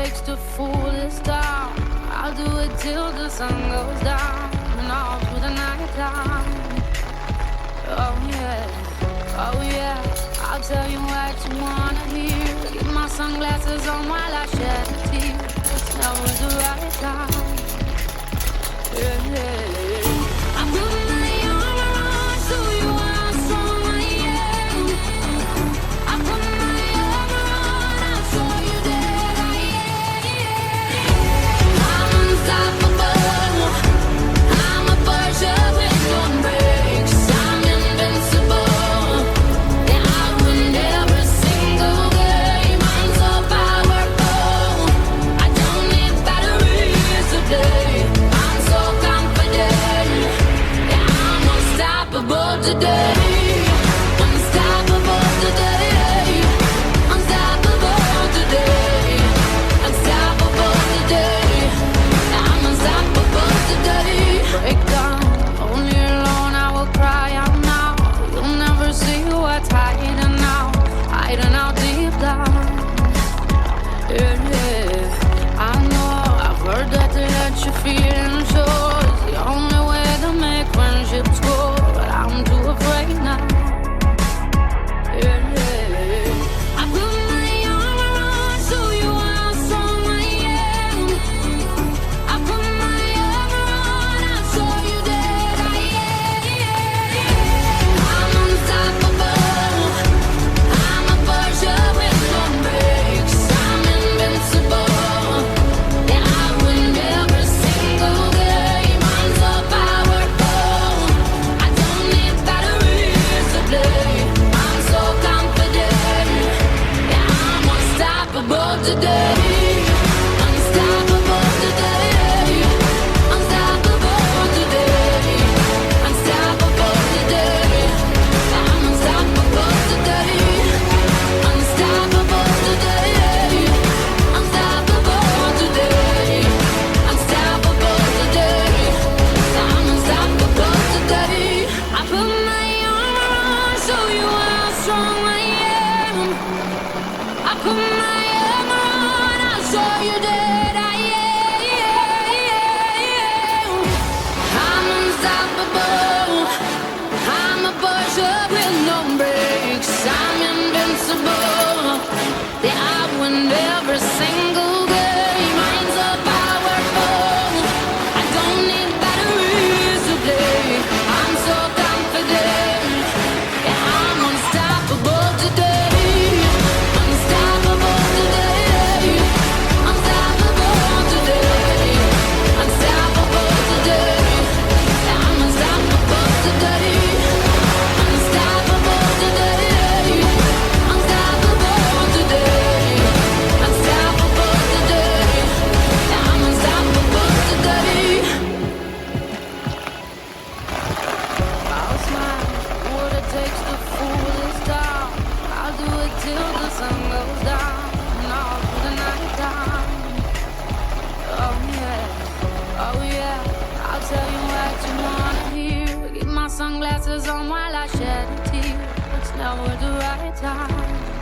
takes to fool this town. I'll do it till the sun goes down and all through the night time. Oh yeah, oh yeah, I'll tell you what you wanna hear. Keep my sunglasses on while I shed a tear. It's never the right time. Yeah, yeah. I put my armor on, show you how strong I am. I put my armor on, I'll show you that I am. I'm unstoppable. I'm a Porsche with no brakes. I'm invincible. Yeah, I win every single game. I'm so powerful. I don't need batteries today. I'm so confident. Yeah, I'm unstoppable today. Unstoppable today. Unstoppable today. Unstoppable today. I'm unstoppable today. Break down, only alone I will cry out now. You'll never see what's hiding out deep down. Yeah, yeah. I know, I've heard that to let you feel and show is the only way to make friendships grow, but I'm too afraid now. Yeah, yeah. I put my armor on, show you how strong I am. I put my armor on, I'll show you that I am. I'm unstoppable. I'm a Porsche with no brakes. I'm invincible. Yeah, I win every single game. I'm so powerful. I don't need batteries to play. I'm so confident. Yeah, I'm unstoppable today. Unstoppable today. Unstoppable today. Unstoppable today. I'm unstoppable today. Unstoppable today. Unstoppable today. Unstoppable today. I'm unstoppable today. I put my armor on, show you how strong I am. I put my armor on, I'll show you that I am. I'm unstoppable. I'm a Porsche with no brakes. I'm invincible. Yeah, I win every single game. I'm so powerful. I don't need batteries to play. I'm so confident. Yeah, I'm unstoppable today. Unstoppable today. Unstoppable today. Unstoppable today. Yeah, I'm unstoppable today. Unstoppable today. Unstoppable today. Unstoppable today. Yeah, I'm unstoppable today. I'll smile, what it takes to fool this town. I'll do it till the sun goes down and all through the night time. Oh yeah, oh yeah, I'll tell you what you wanna hear. Keep my sunglasses on while I shed a tear. It's never the right time.